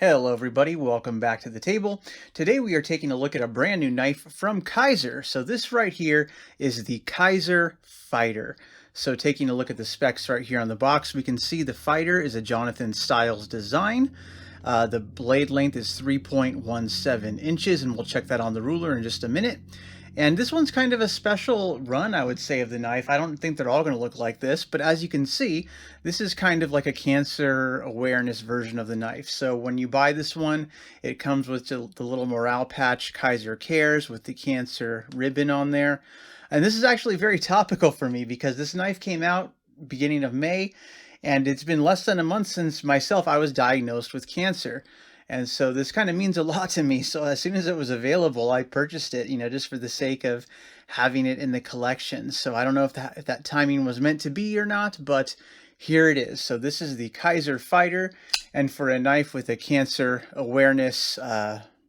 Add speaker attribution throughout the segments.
Speaker 1: Hello everybody, welcome back to the table. Today we are taking a look at a brand new knife from Kizer. So this right here is the Kizer Fighter. So taking a look at the specs right here on the box, we can see the Fighter is a Jonathan Styles design. The blade length is 3.17 inches, and we'll check that on the ruler in just a minute. And this one's kind of a special run, I would say, of the knife. I don't think they're all going to look like this, but as you can see, this is kind of like a cancer awareness version of the knife. So when you buy this one, it comes with the little morale patch, Kizer Cares, with the cancer ribbon on there. And this is actually very topical for me because this knife came out beginning of May, and it's been less than a month since I was diagnosed with cancer. And so this kind of means a lot to me. So as soon as it was available, I purchased it, just for the sake of having it in the collection. So I don't know if that timing was meant to be or not, but here it is. So this is the Kizer Fighter, and for a knife with a cancer awareness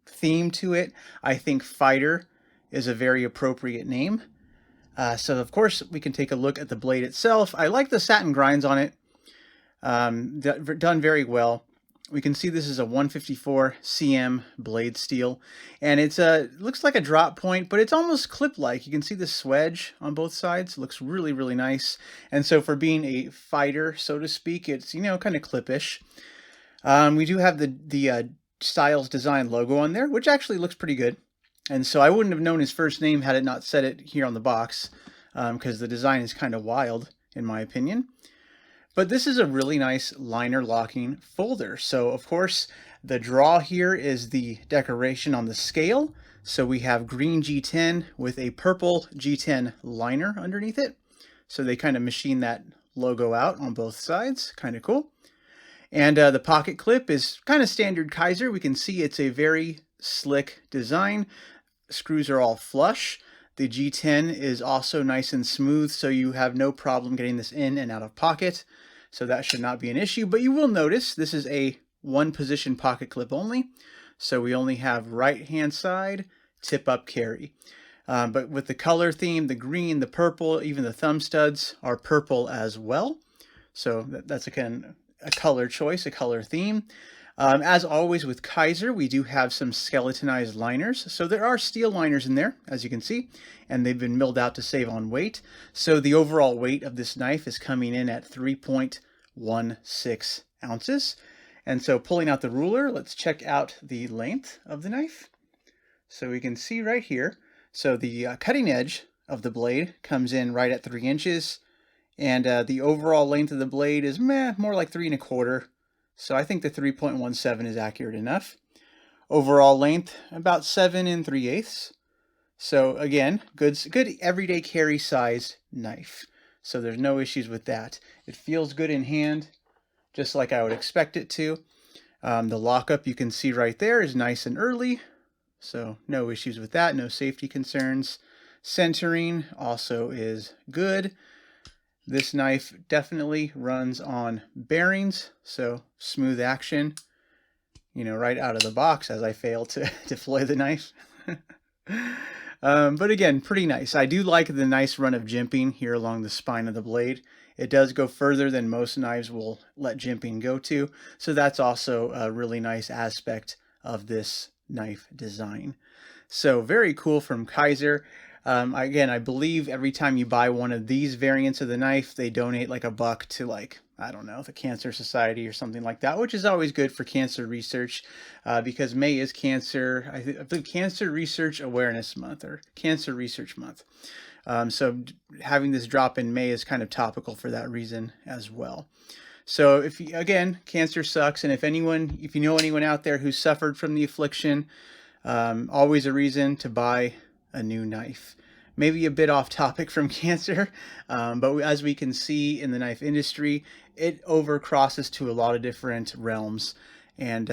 Speaker 1: theme to it, I think Fighter is a very appropriate name. So of course we can take a look at the blade itself. I like the satin grinds on it, done very well. We can see this is a 154 cm blade steel, and it looks like a drop point, but it's almost clip-like. You can see the swedge on both sides. It looks really, really nice. And so for being a fighter, so to speak, it's, kind of clippish. We do have the Styles Design logo on there, which actually looks pretty good. And so I wouldn't have known his first name had it not said it here on the box, because the design is kind of wild, in my opinion. But this is a really nice liner locking folder. So of course the draw here is the decoration on the scale. So we have green G10 with a purple G10 liner underneath it. So they kind of machine that logo out on both sides, kind of cool. And the pocket clip is kind of standard Kizer. We can see it's a very slick design. Screws are all flush. The G10 is also nice and smooth, so you have no problem getting this in and out of pocket. So that should not be an issue, but you will notice this is a one position pocket clip only. So we only have right hand side, tip up carry. But with the color theme, the green, the purple, even the thumb studs are purple as well. So that's again a color choice, a color theme. As always with Kizer, we do have some skeletonized liners. So there are steel liners in there, as you can see, and they've been milled out to save on weight. So the overall weight of this knife is coming in at 3.16 ounces. And so pulling out the ruler, let's check out the length of the knife. So we can see right here. So the cutting edge of the blade comes in right at 3 inches. And the overall length of the blade is more like 3¼ So I think the 3.17 is accurate enough. Overall length, about 7 3/8. So again, good everyday carry size knife. So there's no issues with that. It feels good in hand, just like I would expect it to. The lockup you can see right there is nice and early. So no issues with that, no safety concerns. Centering also is good. This knife definitely runs on bearings, so smooth action, right out of the box as I fail to fillet the knife. But again, pretty nice. I do like the nice run of jimping here along the spine of the blade. It does go further than most knives will let jimping go to, so that's also a really nice aspect of this knife design. So very cool from Kizer. Again, I believe every time you buy one of these variants of the knife, they donate like $1 to I don't know, the Cancer Society or something like that, which is always good for cancer research, because May is cancer, I believe Cancer Research Awareness Month or Cancer Research Month. So having this drop in May is kind of topical for that reason as well. So again, cancer sucks. And if you know anyone out there who suffered from the affliction, always a reason to buy a new knife. Maybe a bit off topic from cancer, but as we can see in the knife industry, it overcrosses to a lot of different realms, and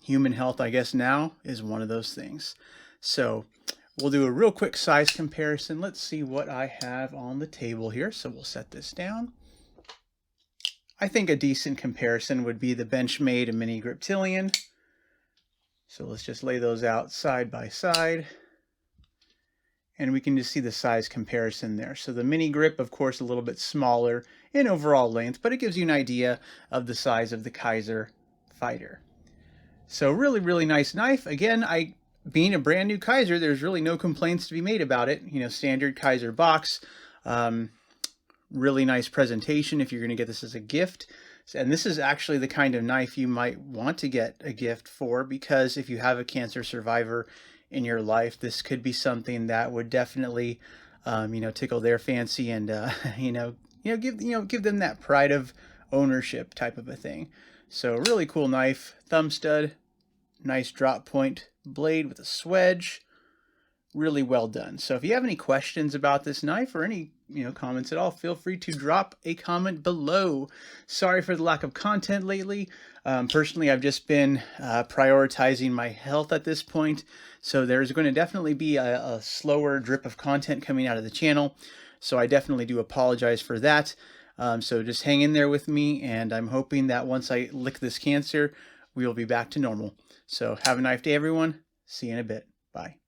Speaker 1: human health, I guess, now is one of those things. So we'll do a real quick size comparison. Let's see what I have on the table here. So we'll set this down. I think a decent comparison would be the Benchmade Mini Griptilian. So let's just lay those out side by side. And we can just see the size comparison there. So the mini grip, of course, a little bit smaller in overall length, but it gives you an idea of the size of the Kizer Fighter. So really, really nice knife. Again, being a brand new Kizer, there's really no complaints to be made about it. You know, standard Kizer box. Really nice presentation if you're going to get this as a gift. And this is actually the kind of knife you might want to get a gift for, because if you have a cancer survivor in your life, this could be something that would definitely, you know, tickle their fancy and, give them that pride of ownership type of a thing. So really cool knife, thumb stud, nice drop point blade with a swedge. Really well done. So if you have any questions about this knife or any comments at all, feel free to drop a comment below. Sorry for the lack of content lately. Personally, I've just been prioritizing my health at this point, so there's going to definitely be a slower drip of content coming out of the channel. So I definitely do apologize for that. So just hang in there with me, and I'm hoping that once I lick this cancer, we will be back to normal. So have a nice day, everyone. See you in a bit. Bye.